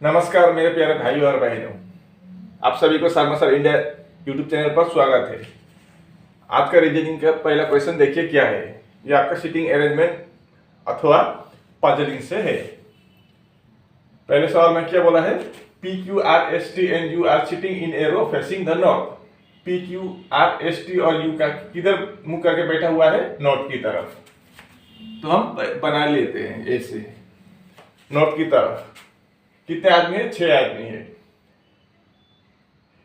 नमस्कार मेरे प्यारे भाइयों और बहनों, आप सभी को Sharma sir India YouTube channel पर स्वागत है। आज का रीजनिंग का पहला क्वेश्चन देखिए क्या है। ये आपका सीटिंग अरेंजमेंट अथवा पजलिंग से है। पहले सवाल में क्या बोला है, P Q R S T and you are sitting in a row facing the north. P Q R S T और यू का किधर मुंह करके बैठा हुआ है, नॉर्थ की तरफ। तो हम बना लेते हैं ऐसे, नॉर्थ की तरफ। कितने आदमी है, 6 आदमी है।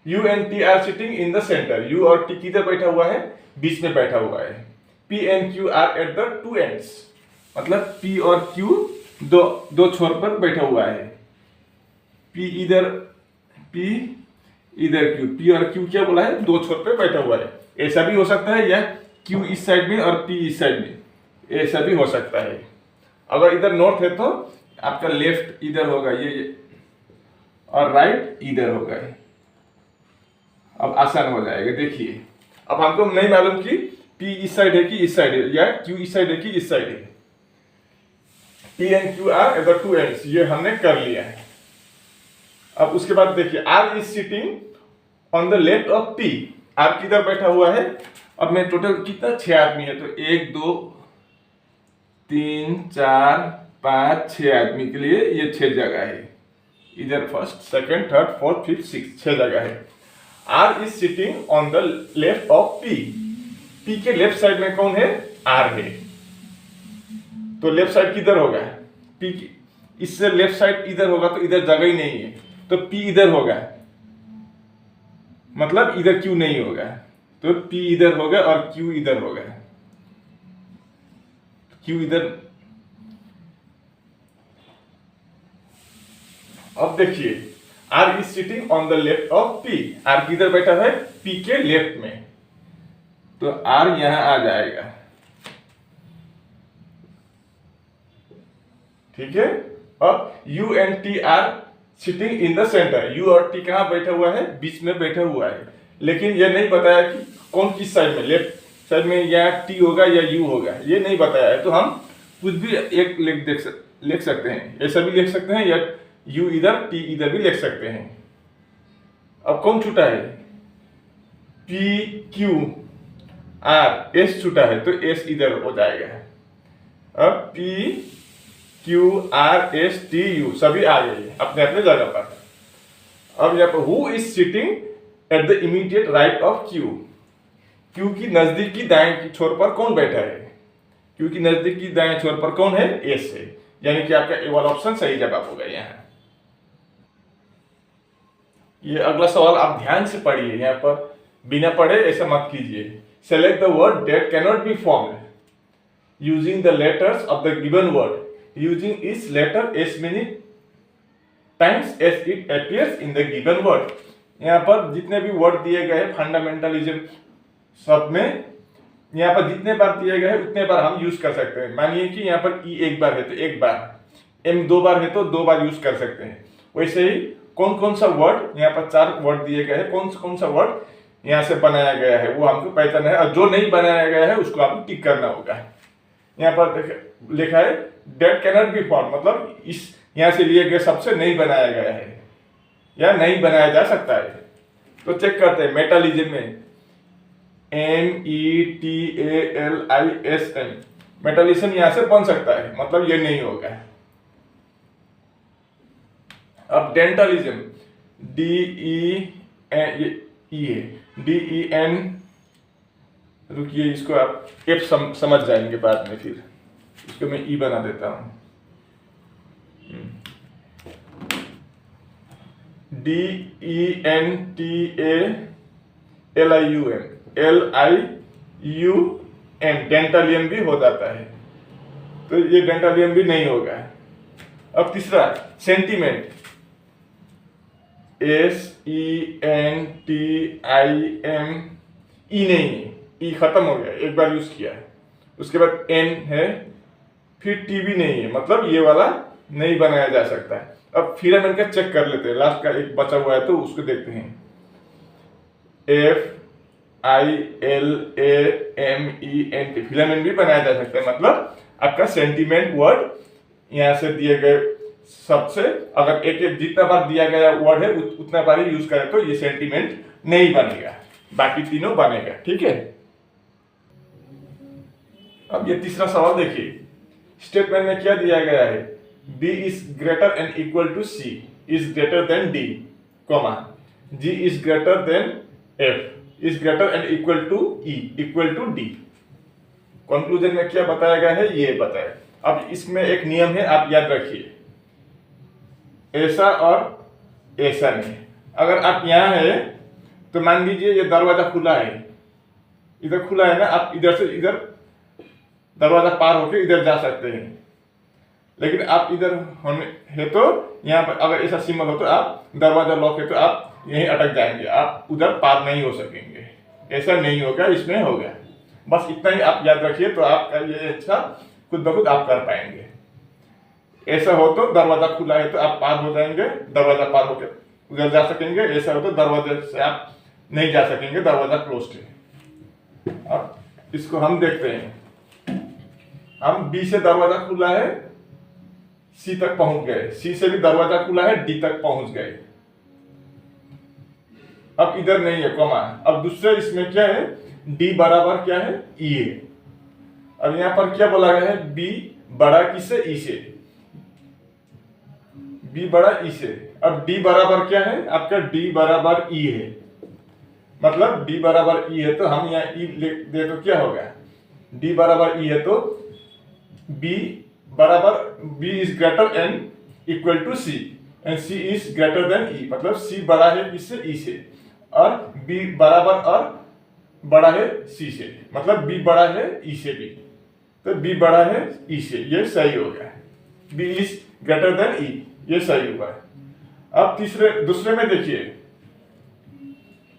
You and T R sitting in the centre. You और टी किधर बैठा हुआ है, बीच में बैठा हुआ है। P and Q R at the two ends, मतलब पी और क्यू दो छोर पर बैठा हुआ है। पी इधर क्यू, पी और क्यू क्या बोला है, दो छोर पे बैठा हुआ है। ऐसा भी हो सकता है, या क्यू इस साइड में और पी इस साइड में, ऐसा भी हो सकता है। अगर इधर नॉर्थ है तो आपका लेफ्ट इधर होगा ये, और राइट इधर होगा। अब आसान हो जाएगा। देखिए, अब हमको नहीं मालूम कि P इस साइड है कि इस साइड है, या Q इस साइड है कि इस साइड है। P and Q are at the two ends, ये हमने कर लिया है। अब उसके बाद देखिए, R is sitting on the left of P। R किधर बैठा हुआ है। अब मैं टोटल कितना, 6 आदमी है, तो 1 2 3 4 5 6 आदमी के लिए ये 6 जगह है। इधर first second third fourth fifth six, 6 जगह है। R is sitting on the left of P। P के लेफ्ट साइड में कौन है, R है। तो लेफ्ट साइड किधर होगा, P की इससे लेफ्ट साइड इधर होगा, तो इधर जगह ही नहीं है, तो P इधर होगा, मतलब इधर Q नहीं होगा। तो P इधर होगा और Q इधर होगा। Q इधर। अब देखिए, R is sitting on the left of P। R किधर बैठा है, P के लेफ्ट में, तो R यहां आ जाएगा। ठीक है। अब U and T are sitting in the centre. U और T कहां बैठा हुआ है, बीच में बैठा हुआ है। लेकिन यह नहीं बताया कि कौन किस साइड में, लेफ्ट साइड में या T होगा या U होगा, ये नहीं बताया है। तो हम कुछ भी एक लिख सकते हैं, ऐसा भी लिख सकते हैं, या U इधर T इधर भी लिख सकते हैं। अब कौन छूटा है, P Q R, S छूटा है, तो S इधर हो जाएगा। अब P Q R S T U सभी आ गए अपने अपने जगह पर। अब यहाँ पर who is sitting at the immediate right of Q। Q की नजदीकी दाएं की छोर पर कौन बैठा है, Q की नजदीकी दाएं छोर पर कौन है, S है। यानी कि आपका ए वाला ऑप्शन सही जवाब होगा यहाँ। ये अगला सवाल आप ध्यान से पढ़िए, यहाँ पर बिना पढ़े ऐसा मत कीजिए। Select the word that cannot be formed using the letters of the given word, using this letter as many times as it appears in the given word. यहाँ पर जितने भी वर्ड दिए गए फंडामेंटलिज्म सब में, यहाँ पर जितने बार दिए गए हैं उतने बार हम यूज कर सकते हैं। मानिए कि यहाँ पर ई एक बार है तो एक बार, एम 2 बार है तो 2 बार यूज कर सकते हैं। वैसे ही कौन कौन सा वर्ड, यहाँ पर 4 वर्ड दिए गए हैं, कौन कौन सा वर्ड यहाँ से बनाया गया है वो हमको पहचानना है, और जो नहीं बनाया गया है उसको आपको टिक करना होगा। यहाँ पर लिखा है डेट कैनॉट बी फॉर्म, मतलब इस यहाँ से लिए गए सबसे नहीं बनाया गया है या नहीं बनाया जा सकता है। तो चेक करते हैं मेटालिज्म में, METALISM, मेटालिज्म यहाँ से बन सकता है, मतलब ये नहीं होगा। अब डेंटलिज्म, DEN, रुकिए इसको आप F समझ जाएंगे बाद में, फिर इसको मैं E बना देता हूं। DENTALIUM, डेंटालियम भी हो जाता है, तो ये डेंटालियम भी नहीं होगा। अब तीसरा सेंटीमेंट, SENTIM, ई नहीं है, ई खत्म हो गया, एक बार यूज किया है। उसके बाद N है, फिर T भी नहीं है, मतलब ये वाला नहीं बनाया जा सकता है। अब फिलामेंट का चेक कर लेते हैं, लास्ट का एक बचा हुआ है तो उसको देखते हैं। FILAMENT, फिलामेंट भी बनाया जा सकता है, मतलब आपका सेंटीमेंट वर्ड यहाँ से दिए गए सबसे अगर एक एक जितना बार दिया गया वर्ड है उतना बार ही यूज करें तो ये सेंटीमेंट नहीं बनेगा, बाकी तीनों बनेगा। ठीक है, अब ये तीसरा सवाल देखिए, स्टेटमेंट में क्या दिया गया है, B is greater and equal to C is greater than D, comma G is greater than F is greater and equal to E equal to D। Conclusion में क्या बताया गया है ये बताए। अब इसमें एक नियम है, आप याद रखिए, ऐसा और ऐसा नहीं। अगर आप यहाँ है तो मान लीजिए ये दरवाजा खुला है, इधर खुला है ना, आप इधर से इधर दरवाजा पार होके इधर जा सकते हैं, लेकिन आप इधर होने है तो यहाँ पर अगर ऐसा सिंबल हो तो आप दरवाजा लॉक है तो आप यहीं अटक जाएंगे, आप उधर पार नहीं हो सकेंगे। ऐसा नहीं होगा, इसमें होगा। बस इतना ही आप याद रखिए तो आपका ये अच्छा खुद ब खुद आप कर पाएंगे। ऐसा हो तो दरवाजा खुला है तो आप पार हो जाएंगे, दरवाजा पार होकर उधर जा सकेंगे। ऐसा हो तो दरवाजे से आप नहीं जा सकेंगे, दरवाजा क्लोज्ड है। अब इसको हम देखते हैं, हम B से दरवाजा खुला है, C तक पहुंच गए, C से भी दरवाजा खुला है, D तक पहुंच गए। अब इधर नहीं है कॉमा। अब दूसरे इसमें क्या है, D बराबर क्या है E है। अब यहां पर क्या बोला गया है, B बड़ा किससे, E से, B बड़ा E से। अब D बराबर क्या है आपका, D बराबर E है, मतलब D बराबर E है तो हम यहाँ E लिख दे तो क्या होगा, D बराबर E है तो B बराबर B is greater and equal to C and C is greater than E, मतलब C बड़ा है किससे, E से, और B बराबर और बड़ा है C से, मतलब B बड़ा है E से भी, तो B बड़ा है E से, ये सही हो गया। B is greater than E, ये सही हुआ है। अब दूसरे में देखिए,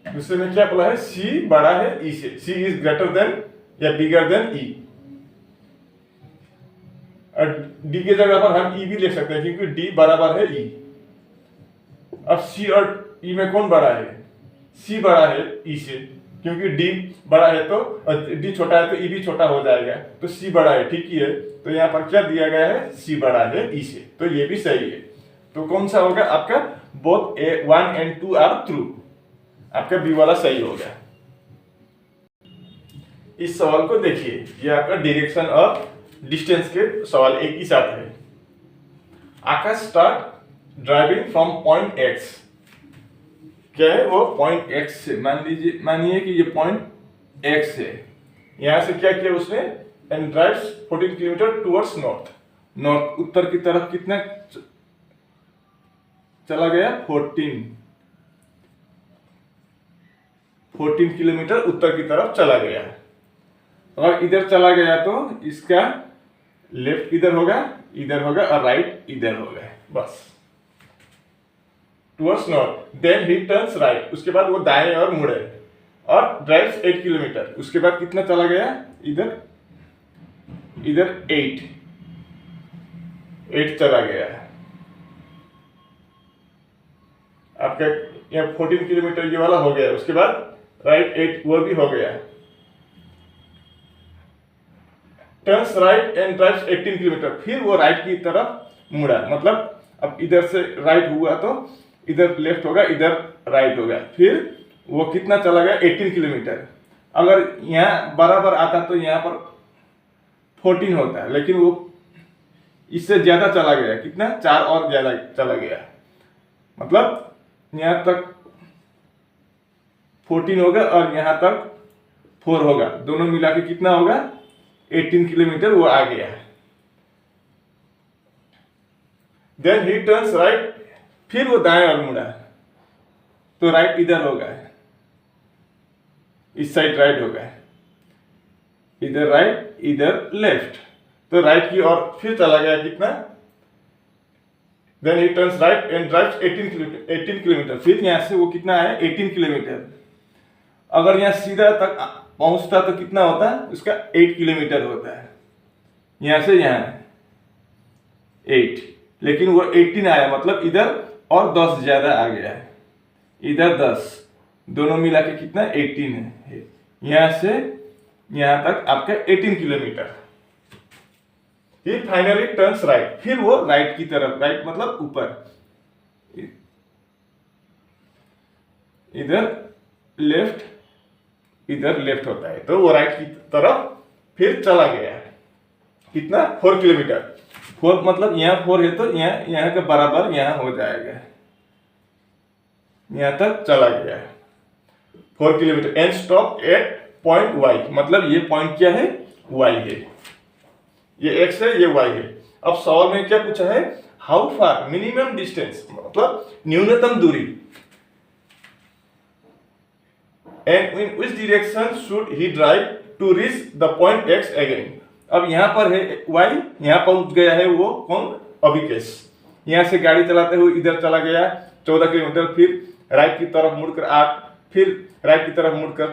दूसरे में क्या बोला है, C बड़ा है E से, C इज ग्रेटर देन या बिगर देन E। D के जगह पर हम E भी लिख सकते हैं क्योंकि D बराबर है E। अब C और E में कौन बड़ा है, C बड़ा है E से, क्योंकि D बड़ा है तो D छोटा है तो E भी छोटा हो जाएगा, तो C बड़ा है, ठीक ही है। तो यहाँ पर क्या दिया गया है, C बड़ा है E से, तो ये भी सही है। तो कौन सा होगा आपका, both A1 and 2 are true, आपका B वाला सही होगा। इस सवाल को देखिए, ये आपका डायरेक्शन और डिस्टेंस के सवाल एक ही साथ है। Akash start driving from point X, क्या है वो, पॉइंट X से, मानिए कि ये पॉइंट X है, यहां से क्या किया उसने, and drives 14 kilometre towards north, north उत्तर की तरफ कितना चला गया, 14 किलोमीटर उत्तर की तरफ चला गया। अगर इधर चला गया तो इसका लेफ्ट इधर होगा और राइट इधर होगा, बस towards north. Then he turns right, उसके बाद वो दाएं और मुड़े और ड्राइव्स 8 किलोमीटर, उसके बाद कितना चला गया, इधर 8 चला गया। आपका यहाँ 14 किलोमीटर ये वाला हो गया, उसके बाद राइट 8 वो भी हो गया। Turns right and drives 18 kilometre, फिर वो राइट की तरफ मुड़ा, मतलब अब इधर से राइट हुआ तो इधर लेफ्ट होगा, इधर राइट होगा, फिर वो कितना चला गया, 18 किलोमीटर। अगर यहाँ बराबर आता तो यहाँ पर 14 होता है, लेकिन वो इससे ज्यादा चला गया, कितना, 4 और ज्यादा चला गया, मतलब यहाँ तक 14 होगा और यहाँ तक 4 होगा, दोनों मिला के कितना होगा, 18 किलोमीटर वो आ गया। देन ही टर्न्स राइट, फिर वो दाएं और मुड़ा, तो राइट इधर होगा, इस साइड राइट होगा, इधर राइट इधर लेफ्ट, तो राइट की ओर फिर चला गया, कितना, then he turns right and drives 18 kilometre, फिर यहां से वो कितना है, 18 किलोमीटर। अगर यहाँ सीधा तक पहुंचता तो कितना होता है, उसका 8 किलोमीटर होता है, यहां से यहां 8, लेकिन वो 18 आया, मतलब इधर और 10 ज्यादा आ गया है, इधर 10, दोनों मिला के कितना, 18 है। यहां से यहां तक आपका 18 किलोमीटर। ही फाइनली टर्न्स राइट, फिर वो राइट की तरफ, राइट मतलब ऊपर, इधर लेफ्ट होता है, तो वो राइट की तरफ फिर चला गया। कितना? 4 किलोमीटर। 4 मतलब यहाँ 4 है तो यहाँ के बराबर यहाँ हो जाएगा, यहाँ तक चला गया 4 kilometre. And stop at point Y, मतलब ये पॉइंट क्या है? वाई है, ये एक्स है, ये वाई है। अब सवाल में क्या पूछा है? हाउ फार, मिनिमम डिस्टेंस मतलब न्यूनतम दूरी, and in which direction should he drive to reach the point X again. अब यहाँ पर है वाई, यहाँ पहुंच गया है वो कौन? अभिकेश। यहाँ से गाड़ी चलाते हुए इधर चला गया 14 किलोमीटर, फिर राइट की तरफ मुड़कर 8, फिर राइट की तरफ मुड़कर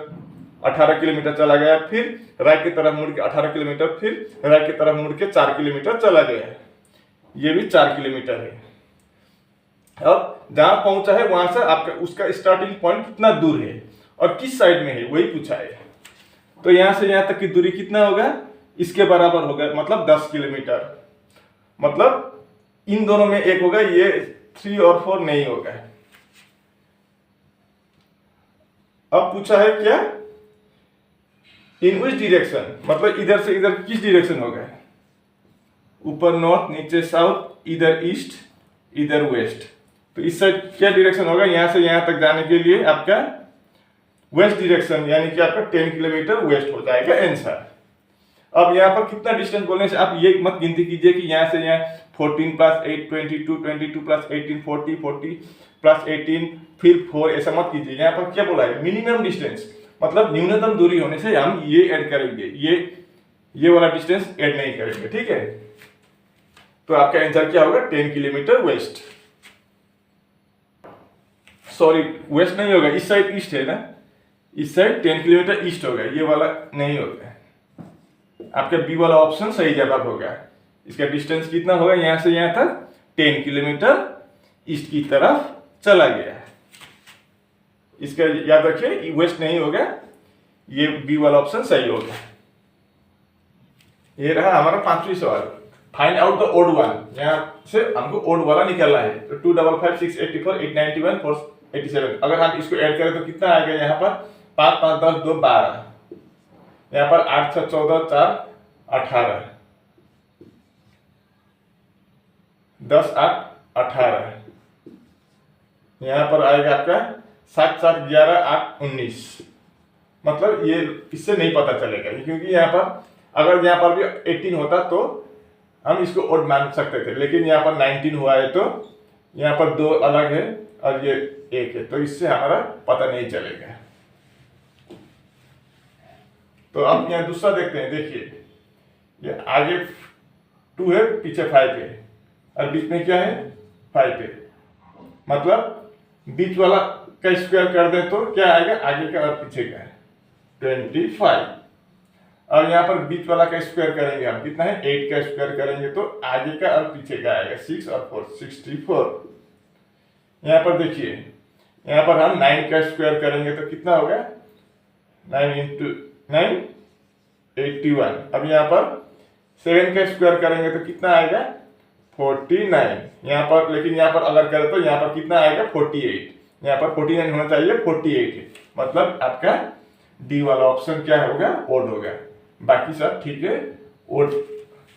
18 किलोमीटर चला गया, फिर राइट की तरफ मुड़ के 18 किलोमीटर, फिर राइट की तरफ मुड़ के 4 किलोमीटर चला गया। ये भी 4 किलोमीटर है। अब जहां पहुंचा है वहां से आपका उसका स्टार्टिंग पॉइंट कितना दूर है और किस साइड में है, वही पूछा है। तो यहां से यहां तक की दूरी कितना होगा? इसके बराबर होगा, मतलब 10 किलोमीटर। मतलब इन दोनों में एक होगा, ये 3 और 4 नहीं होगा। अब पूछा है क्या? इन विच डायरेक्शन, मतलब इधर से इधर किस डायरेक्शन होगा? ऊपर नॉर्थ, नीचे साउथ, इधर ईस्ट, इधर वेस्ट। तो इस साइड क्या डायरेक्शन होगा? यहां से यहां तक जाने के लिए आपका वेस्ट डायरेक्शन, यानी कि आपका 10 किलोमीटर वेस्ट हो जाएगा आंसर। अब यहाँ पर कितना डिस्टेंस बोलने से आप ये मत गिनती कीजिए कि यहाँ से यहाँ 14 + 8 22, 22 + 18 40, 40 + 18 फिर 4, ऐसा मत कीजिए। यहाँ पर क्या बोला है? मिनिमम डिस्टेंस, मतलब न्यूनतम दूरी होने से हम ये ऐड करेंगे, ये वाला डिस्टेंस ऐड नहीं करेंगे, ठीक है। तो आपका आंसर क्या होगा? 10 किलोमीटर वेस्ट। सॉरी, वेस्ट नहीं होगा, इस साइड ईस्ट है ना, इस साइड 10 किलोमीटर ईस्ट होगा, ये वाला नहीं होगा। आपका बी वाला ऑप्शन सही जवाब होगा। इसका डिस्टेंस कितना होगा? यहां से यहां तक 10 किलोमीटर ईस्ट की तरफ चला गया। इसका याद रखिए, वेस्ट नहीं होगा, ये बी वाला ऑप्शन सही होगा। ये रहा हमारा 5वां सवाल। Find out the odd one, यहां से हमको ओड वाला निकालना है। तो 2 5 5 6 84 891 487, अगर हम इसको ऐड करें तो कितना आएगा? यहाँ पर 5 5 10 2 12, यहाँ पर 8 6 14 4 18, 10 8 18, यहाँ पर आएगा आपका 7 7 11 8 19। मतलब ये इससे नहीं पता चलेगा, क्योंकि यहाँ पर अगर यहाँ पर भी 18 होता तो हम इसको ओड मान सकते थे, लेकिन यहाँ पर 19 हुआ है तो यहाँ पर 2 अलग है और ये 1 है, तो इससे हमारा पता नहीं चलेगा। तो अब यहाँ दूसरा देखते हैं। देखिए, ये आगे 2 है, पीछे 5 है और बीच में क्या है? 5 है। मतलब बीच वाला का स्क्वायर कर दे तो क्या आएगा? आगे का और पीछे का 25, और यहाँ पर बीच वाला का स्क्वायर करेंगे हम, कितना है? 8 का स्क्वायर करेंगे तो आगे का और पीछे का आएगा 6 और 4 64। यहाँ पर देखिए, यहाँ पर हम 9 का स्क्वायर करेंगे तो कितना होगा? 9 × 9 81। अब यहाँ पर 7 का स्क्वायर करेंगे तो कितना आएगा? 49। यहाँ पर लेकिन यहाँ पर अगर करें तो यहाँ पर कितना आएगा? 48। यहाँ पर 49 होना चाहिए, 48 है। मतलब आपका डी वाला ऑप्शन क्या होगा? ओड होगा। बाकी सब ठीक है, ओड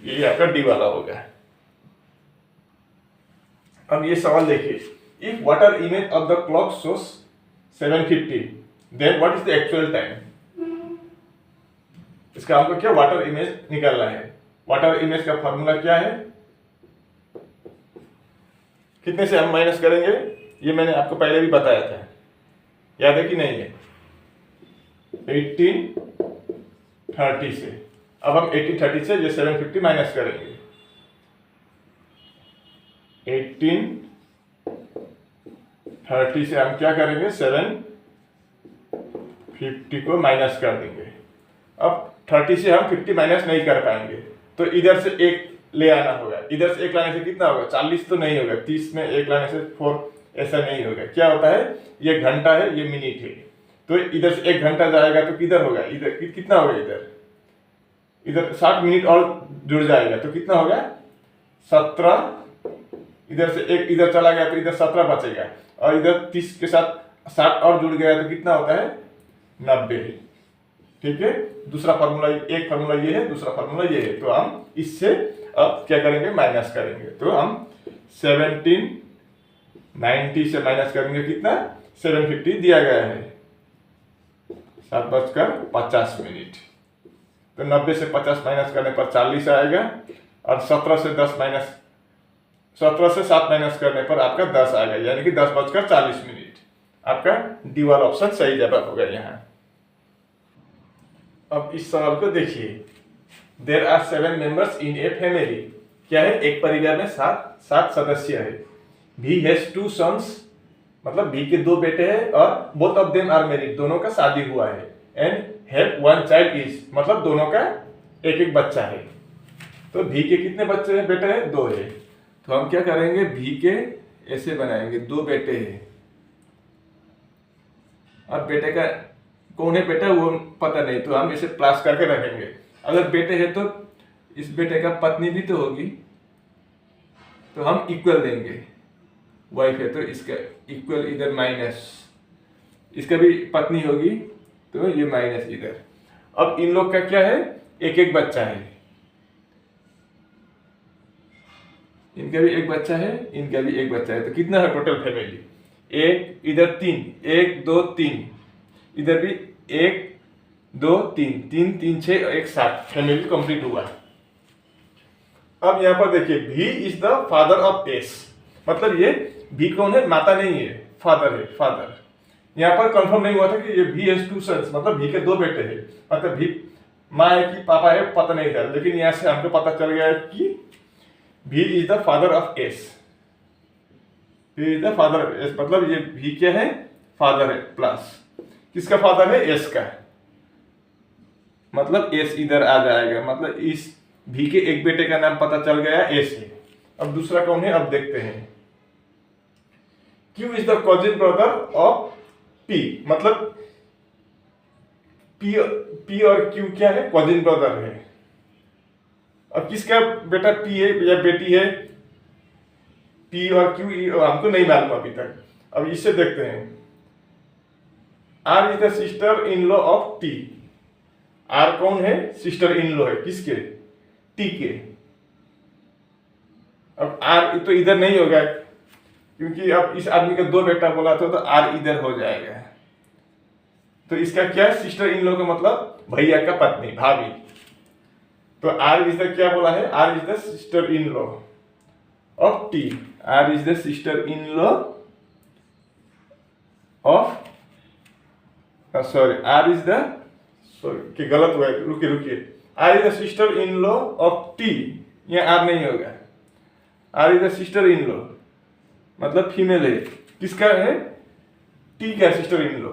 ये आपका डी वाला होगा। अब ये सवाल देखिए, if water image of the clock shows 7:50, then what is the actual time? इसका हमको क्या वाटर इमेज निकालना है। वाटर इमेज का फॉर्मूला क्या है? कितने से हम माइनस करेंगे? ये मैंने आपको पहले भी बताया था, याद है कि नहीं है? 1830 से। अब हम 1830 से ये 750 माइनस करेंगे। 1830 से हम क्या करेंगे? 750 को माइनस कर देंगे। अब 30 से हम 50 माइनस नहीं कर पाएंगे, तो इधर से 1 ले आना होगा। इधर से 1 लाने से कितना होगा? 40 तो नहीं होगा। 30 में 1 लाने से 4, ऐसा नहीं होगा। क्या होता है? ये घंटा है, ये मिनट है, तो इधर से 1 घंटा जाएगा तो किधर होगा? इधर कितना होगा? इधर 60 मिनट और जुड़ जाएगा तो कितना होगा 17, इधर से एक इधर चला गया तो इधर 17 बचेगा, और इधर 30 के साथ 60 और जुड़ गया तो कितना होता है 90। ठीक है, दूसरा फार्मूला, एक फार्मूला ये है, दूसरा फार्मूला ये है। तो हम इससे अब क्या करेंगे, माइनस करेंगे। तो हम 1790 से माइनस करेंगे कितना 750 दिया गया है 7:50। तो 90 से 50 माइनस करने पर 40 आएगा, और 17 से 7 माइनस करने पर आपका 10 आएगा, यानी कि 10:40। आपका डी वाला ऑप्शन सही जवाब होगा यहाँ। अब इस सवाल को देखिए, there are 7 members in a family. क्या है, एक परिवार में 7 सदस्य है। भी हैज 2 सन्स, मतलब भी के 2 बेटे हैं, और both of them are married, दोनों का शादी हुआ है। एंड हैव 1 चाइल्ड इज, मतलब दोनों का एक बच्चा है। तो भी के कितने बच्चे हैं, बेटे हैं 2 है। तो हम क्या करेंगे, भी के ऐसे बनाएंगे, 2 बेटे हैं, और बेटे का कौन है बेटा वो पता नहीं, तो हम इसे प्लस करके रखेंगे। अगर बेटे है तो इस बेटे का पत्नी भी तो होगी, तो हम इक्वल देंगे। वाइफ है तो इसका इक्वल इधर माइनस, इसका भी पत्नी होगी तो ये माइनस इधर। अब इन लोग का क्या है, एक बच्चा है, इनका भी एक बच्चा है, इनका भी एक बच्चा है। तो कितना है टोटल फैमिली, एक इधर 3, 1 2 3, इधर भी 1 2 3, 3 3 6 1 7, फैमिली कंप्लीट हुआ। अब यहाँ पर देखिए, भी is the father of S, मतलब ये भी कौन है, माता नहीं है, फादर है, फादर। यहाँ पर कंफर्म नहीं हुआ था कि ये भी हैज 2 सन्स, मतलब भी के 2 बेटे हैं, मतलब भी माँ है कि पापा है पता नहीं था, लेकिन यहाँ से हमको पता चल गया कि B is the father of S. B is the father of S, मतलब ये भी क्या है, फादर है, प्लस किसका फादर है, एस का, मतलब एस इधर आ जाएगा, मतलब इस भी के एक बेटे का नाम पता चल गया, एस है। अब दूसरा कौन है, अब देखते हैं। Q is the cousin brother of P, मतलब पी और क्यू क्या है, कजिन ब्रदर है। अब किसका बेटा पी है या बेटी है, पी और क्यू हमको नहीं मालूम अभी तक। अब इससे देखते हैं, R is the sister in law of T. R कौन है, सिस्टर इन लॉ है, किसके, टी के। अब आर तो इधर नहीं होगा, क्योंकि अब इस आदमी का 2 बेटा बोला था, तो आर इधर हो जाएगा। तो इसका क्या, सिस्टर इन लॉ का मतलब भैया का पत्नी, भाभी। तो आर इज द क्या बोला है, R is the sister in law of T. R is the sister in law of, sorry, R is the, sorry गलत हुआ है, रुकिए, R is the sister in law of T, यहाँ R नहीं होगा। R is the sister in law मतलब female है, किसका है, टी का सिस्टर इन लॉ,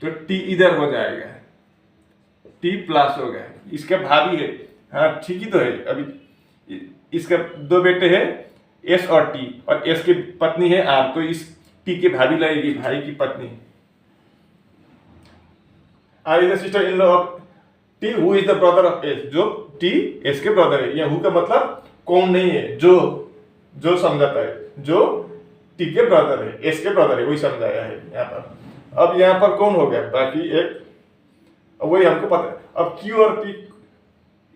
तो टी इधर हो जाएगा, टी प्लस होगा, इसका भाभी है। हाँ ठीक ही तो है। अभी इसका 2 बेटे हैं, एस और टी, और एस की पत्नी है आर, तो इस टी के भाभी लगेगी, भाई की पत्नी। R is the sister in law of T who is the brother of S, जो टी एस के ब्रदर है। या हु का मतलब कौन नहीं है, जो समझाता है, जो टी के ब्रदर है, एस के ब्रदर है, वही समझाया है यहाँ पर। अब यहाँ पर कौन हो गया, बाकी एक वही हमको पता है। अब क्यू और पी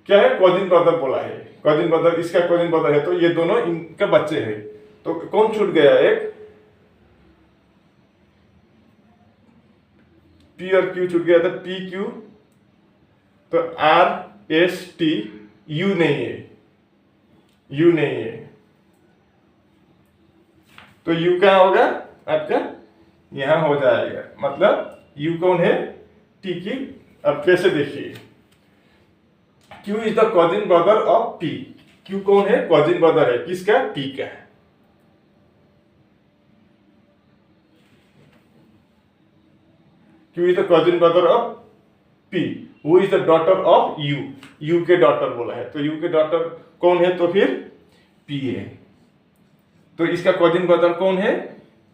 क्या है, कजिन ब्रदर बोला है, कजिन ब्रदर, इसका कजिन ब्रदर है, तो ये दोनों इनके बच्चे हैं। तो कौन छूट गया, एक पी और क्यू छूट गया था, पी क्यू। तो आर एस टी, यू नहीं है, यू नहीं है, तो यू कहाँ होगा आपका, यहां हो जाएगा, मतलब यू कौन है, टी की। अब कैसे देखिए, Q is the cousin brother of P. Q कौन है, कजिन ब्रदर है, किसका, पी का। Q is the cousin brother of P, who is the daughter of you, you के डॉटर बोला है, तो यू के डॉटर कौन है, तो फिर पी है। तो इसका कजिन ब्रदर कौन है,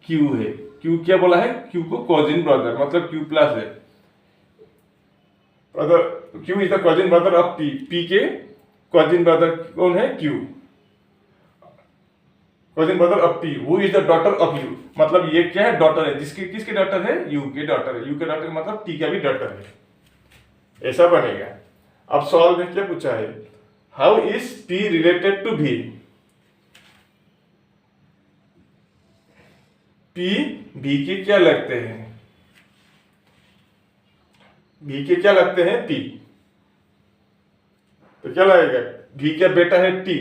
क्यू है। क्यू क्या बोला है, क्यू को कजिन ब्रदर, मतलब क्यू प्लस है, brother Q is the cousin brother of P, P के कजिन ब्रदर कौन है? Q, cousin brother of P, who is the daughter of U, मतलब ये क्या है? डॉटर है, जिसकी किसकी डॉटर है? U के डॉटर है, U के डॉटर मतलब T का भी डॉटर है, ऐसा बनेगा। अब सवाल में क्या पूछा है? How is P related to V? P V के क्या लगते हैं? V के क्या लगते हैं? P, तो क्या लगेगा? V का बेटा है T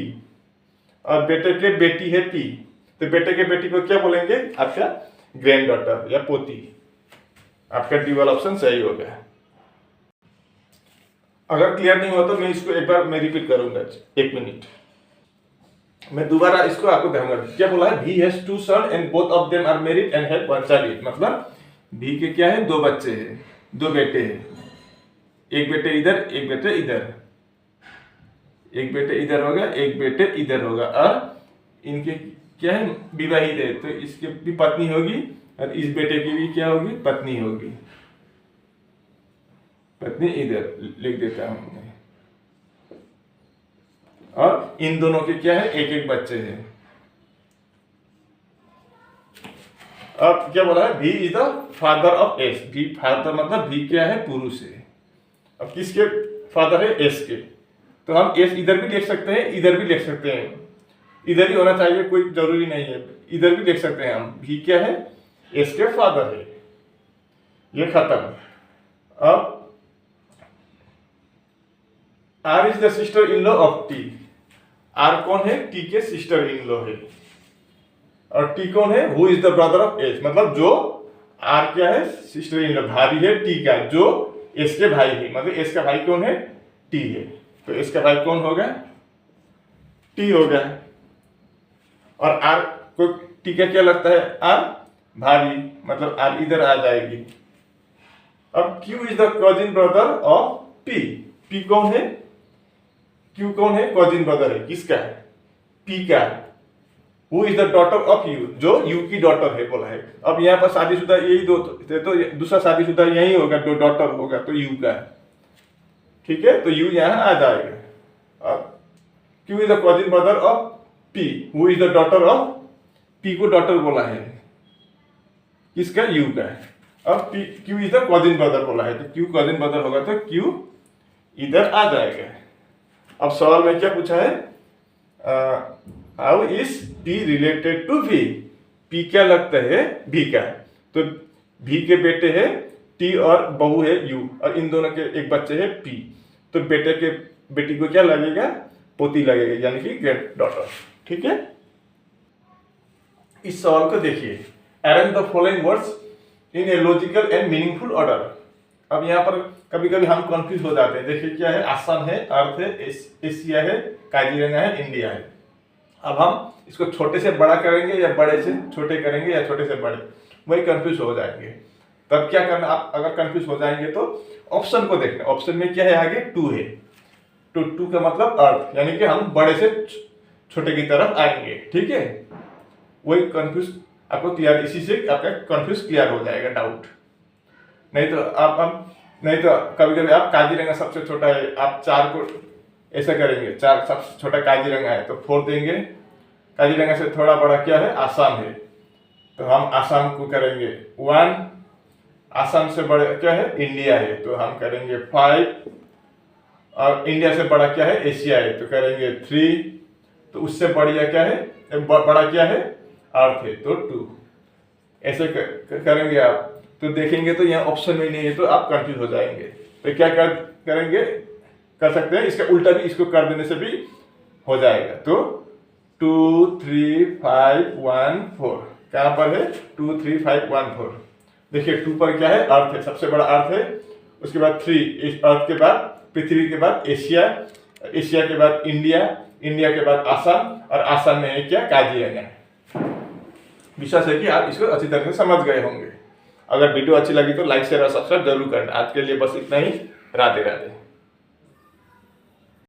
और बेटे के बेटी है P, तो बेटे के बेटी को क्या बोलेंगे? आपका ग्रैंड डॉटर या पोती। आपका डी वाला ऑप्शन सही हो गया। अगर क्लियर नहीं हुआ तो मैं इसको एक बार मैं रिपीट करूंगा, 1 मिनट मैं दोबारा इसको आपको बताऊंगा। क्या बोला है? V has 2 sons and both of them are married and have 1 child, मतलब V के क्या है? 2 बच्चे हैं, 2 बेटे हैं, एक बेटे इधर एक बेटे इधर, एक बेटे इधर होगा एक बेटे इधर होगा, और इनके क्या है? विवाहित है, तो इसकी भी पत्नी होगी और इस बेटे की भी क्या होगी? पत्नी होगी। पत्नी इधर लिख देता हूं मैं, और इन दोनों के क्या है? एक एक बच्चे हैं। अब क्या बोला है? V is the father of S, V father मतलब V क्या है? पुरुष है। अब किसके फादर है? S के, तो हम S इधर भी लिख सकते हैं इधर भी लिख सकते हैं, इधर ही होना चाहिए, कोई जरूरी नहीं है, इधर भी लिख सकते हैं हम। V क्या है? S के फादर है, ये खत्म। अब R is the sister in law of T, R कौन है? T के सिस्टर इन लॉ है, और T कौन है? Who is the brother of S, मतलब जो R क्या है? सिस्टर इन लॉ, भाई है T का, जो S के भाई है, मतलब S का भाई कौन है? T है, तो S का भाई कौन होगा? T होगा। और R को T का क्या लगता है? R भाई, मतलब R इधर आ जाएगी। अब Q is the cousin brother of P, P कौन है? Q कौन है? कजिन ब्रदर है, किसका? P का। Who is the daughter of U, जो U की डॉटर है बोला है। अब यहाँ पर शादीशुदा यही दो थे, तो दूसरा शादीशुदा यही होगा, जो डॉटर होगा तो U का है, ठीक है, तो U यहाँ आ जाएगा। अब Q is the cousin brother of P, who is the daughter of P को डॉटर बोला है, किसका? U का है। अब Q is the cousin brother बोला है, तो Q कजिन ब्रदर होगा तो Q इधर आ जाएगा। अब सवाल में क्या पूछा है? How is P related to V, P क्या लगता है? V का, तो V के बेटे है T और बहू है U, और इन दोनों के एक बच्चे है P, तो बेटे के बेटी को क्या लगेगा? पोती लगेगा, यानी कि ग्रैंड डॉटर, ठीक है। इस सवाल को देखिए, arrange the following words in a logical and meaningful order. अब यहाँ पर कभी कभी हम कंफ्यूज हो जाते हैं। देखिए क्या है? आसाम है, अर्थ है, एशिया है, काजीरंगा है, इंडिया है। अब हम इसको छोटे से बड़ा करेंगे या बड़े से छोटे करेंगे या छोटे से बड़े, वही कंफ्यूज हो जाएंगे। तब क्या करना? आप अगर कंफ्यूज हो जाएंगे तो ऑप्शन को देखना। ऑप्शन में क्या है? आगे 2 है, तो 2 का मतलब अर्थ, यानी कि हम बड़े से छोटे की तरफ आएंगे, ठीक है। वही कंफ्यूज आपको क्लियर, इसी से आपका कंफ्यूज क्लियर हो जाएगा, डाउट। नहीं तो कभी कभी आप काजीरंगा सबसे छोटा है, आप 4 को ऐसा करेंगे, 4 सबसे छोटा काजीरंगा है तो 4 देंगे। काजीरंगा से थोड़ा बड़ा क्या है? आसाम है, तो हम आसाम को करेंगे 1। आसाम से बड़ा क्या है? इंडिया है, तो हम करेंगे 5। और इंडिया से बड़ा क्या है? एशिया है, तो करेंगे 3। तो उससे बढ़िया क्या है? बड़ा क्या है? अर्थ है, तो 2। ऐसे करेंगे आप, तो देखेंगे तो यहाँ ऑप्शन में नहीं है, तो आप कंफ्यूज हो जाएंगे। तो क्या करेंगे? कर सकते हैं इसका उल्टा भी, इसको कर देने से भी हो जाएगा। तो 2 3 5 1 4 कहाँ पर है? 2 3 5 1 4। देखिए 2 पर क्या है? अर्थ है, सबसे बड़ा अर्थ है। उसके बाद 3, इस अर्थ के बाद पृथ्वी के बाद एशिया, एशिया के बाद इंडिया, इंडिया के बाद आसाम, और आसाम में है क्या? काजीरंगा। विश्वास है कि आप इसको अच्छी तरह से समझ गए होंगे। अगर वीडियो अच्छी लगी तो लाइक शेयर और सब्सक्राइब जरूर करना। आज के लिए बस इतना ही। राधे राधे।